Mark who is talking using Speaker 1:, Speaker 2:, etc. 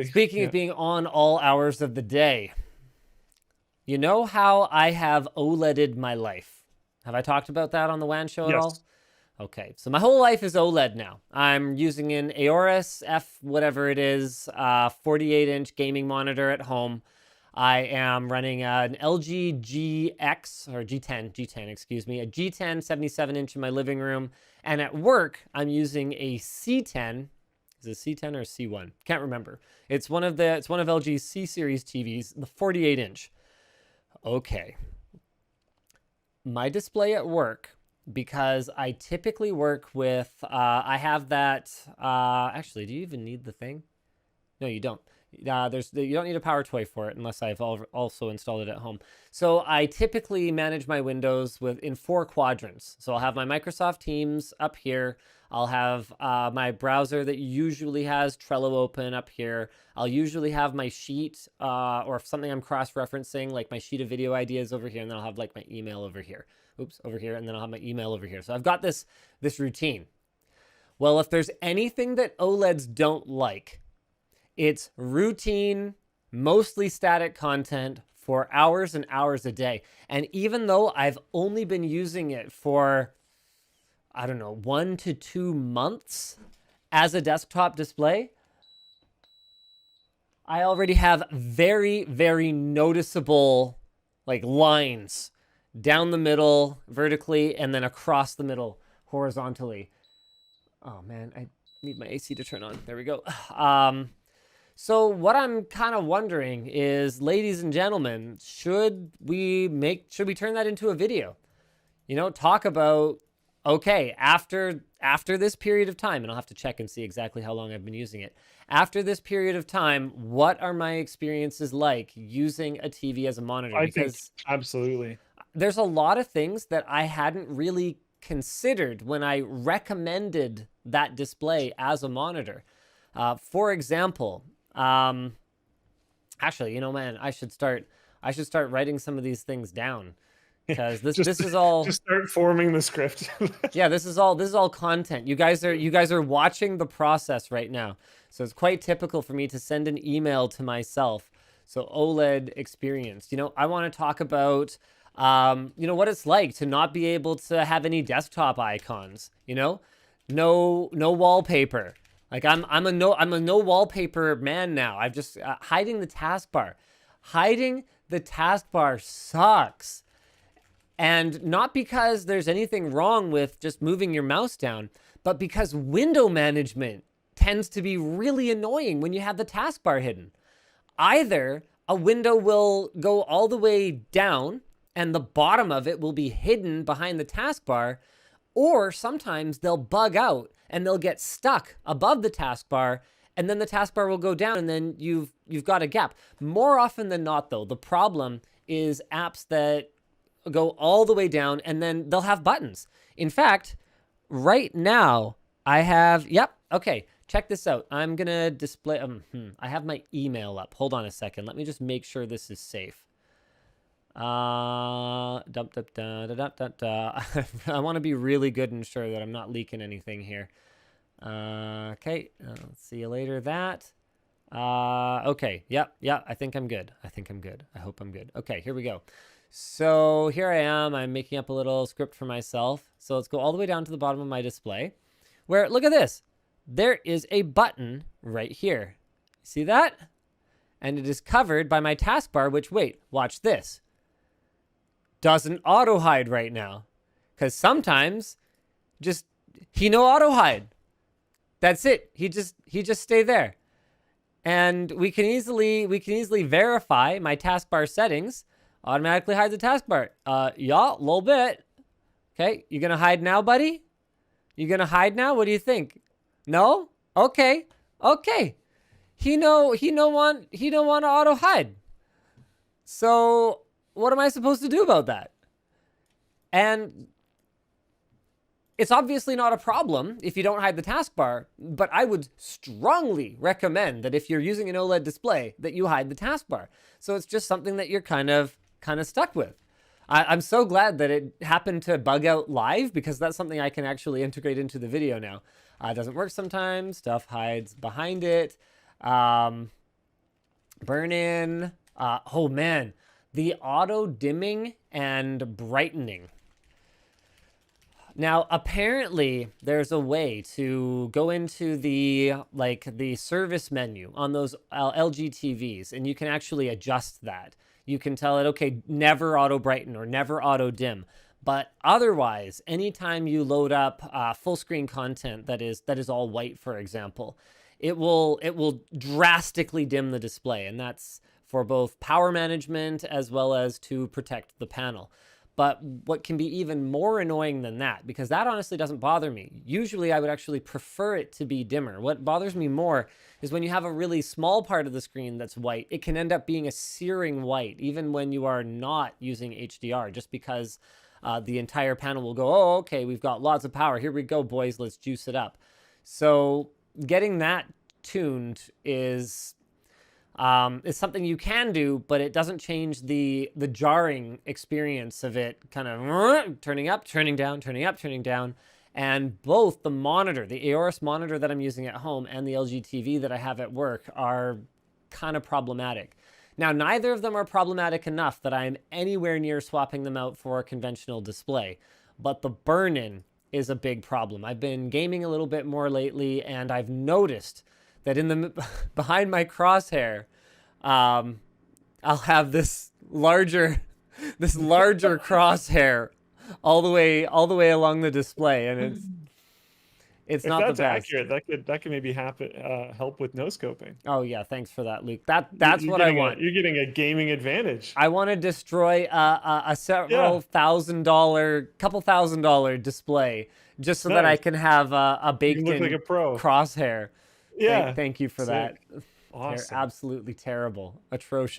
Speaker 1: Speaking of being on all hours of the day, you know how I have OLEDed my life? Have I talked about that on the WAN show at all?
Speaker 2: Yes.
Speaker 1: Okay, so my whole life is OLED now. I'm using an Aorus F whatever it is, 48-inch gaming monitor at home. I am running an LG GX, or G10, excuse me, a G10 77-inch in my living room. And at work, I'm using a C10. Is it C10 or C1? Can't remember. It's one of LG's C series TVs, the 48-inch. Okay. My display at work, because I typically work with, I have that, actually, do you even need the thing? No, you don't. You don't need a power toy for it unless I've also installed it at home. So I typically manage my windows in 4 quadrants. So I'll have my Microsoft Teams up here. I'll have my browser that usually has Trello open up here. I'll usually have my sheet or something I'm cross-referencing, like my sheet of video ideas over here, and then I'll have like my email over here. Oops, over here, and then I'll have my email over here. So I've got this routine. Well, if there's anything that OLEDs don't like, it's routine, mostly static content for hours and hours a day. And even though I've only been using it for, I don't know, 1 to 2 months as a desktop display, I already have very, very noticeable like lines down the middle vertically and then across the middle horizontally. Oh man, I need my AC to turn on. There we go. So what I'm kind of wondering is, ladies and gentlemen, should we turn that into a video? You know, talk about, okay, after this period of time, and I'll have to check and see exactly how long I've been using it. After this period of time, what are my experiences like using a TV as a monitor?
Speaker 2: I think absolutely.
Speaker 1: There's a lot of things that I hadn't really considered when I recommended that display as a monitor. For example, actually, you know, man, I should start writing some of these things down, because this is all
Speaker 2: just start forming the script.
Speaker 1: yeah, this is all content. You guys are watching the process right now. So it's quite typical for me to send an email to myself. So OLED experience. You know, I want to talk about you know, what it's like to not be able to have any desktop icons, you know? No wallpaper. Like I'm a no wallpaper man now. I've just hiding the taskbar. Hiding the taskbar sucks. And not because there's anything wrong with just moving your mouse down, but because window management tends to be really annoying when you have the taskbar hidden. Either a window will go all the way down and the bottom of it will be hidden behind the taskbar, or sometimes they'll bug out and they'll get stuck above the taskbar, and then the taskbar will go down and then you've got a gap. More often than not, though, the problem is apps that go all the way down and then they'll have buttons. In fact, right now I have, yep, okay, check this out. I'm gonna display, I have my email up. Hold on a second. Let me just make sure this is safe. I want to be really good and sure that I'm not leaking anything here. Okay, see you later. That. Okay, yep, I think I'm good. I hope I'm good. Okay, here we go. So here I am. I'm making up a little script for myself. So let's go all the way down to the bottom of my display, where, look at this. There is a button right here. See that? And it is covered by my taskbar, which, wait, watch this. Doesn't auto hide right now, because sometimes he no auto hide. That's it. He just stay there, and we can easily verify my taskbar settings. Automatically hide the taskbar. Yeah, a little bit. Okay, you gonna hide now, buddy? You gonna hide now? What do you think? No? Okay. He no want to auto hide. So what am I supposed to do about that? And it's obviously not a problem if you don't hide the taskbar, but I would strongly recommend that if you're using an OLED display that you hide the taskbar. So it's just something that you're kind of stuck with. I'm so glad that it happened to bug out live, because that's something I can actually integrate into the video now. It doesn't work sometimes. Stuff hides behind it. Burn-in. Oh man, the auto dimming and brightening. Now, apparently, there's a way to go into the service menu on those LG TVs, and you can actually adjust that. You can tell it, okay, never auto brighten or never auto dim. But otherwise, anytime you load up full screen content that is all white, for example, it will drastically dim the display, and that's for both power management as well as to protect the panel. But what can be even more annoying than that, because that honestly doesn't bother me. Usually I would actually prefer it to be dimmer. What bothers me more is when you have a really small part of the screen that's white, it can end up being a searing white, even when you are not using HDR, just because the entire panel will go, oh, okay, we've got lots of power. Here we go, boys, let's juice it up. So getting that tuned is something you can do, but it doesn't change the jarring experience of it kind of turning up, turning down, turning up, turning down. And both the monitor, the Aorus monitor that I'm using at home and the LG TV that I have at work are kind of problematic. Now, neither of them are problematic enough that I'm anywhere near swapping them out for a conventional display, but the burn-in is a big problem. I've been gaming a little bit more lately, and I've noticed that in the behind my crosshair, I'll have this larger crosshair all the way along the display, and it's
Speaker 2: If
Speaker 1: not the
Speaker 2: that's
Speaker 1: best.
Speaker 2: accurate, that could maybe help with no scoping.
Speaker 1: Oh yeah, thanks for that, Luke. That's what I want.
Speaker 2: You're getting a gaming advantage.
Speaker 1: I want to destroy a several couple $1,000 display just so that I can have a baked-in
Speaker 2: look like a pro.
Speaker 1: crosshair.
Speaker 2: Yeah.
Speaker 1: Thank you for that.
Speaker 2: Awesome.
Speaker 1: They're absolutely terrible, atrocious.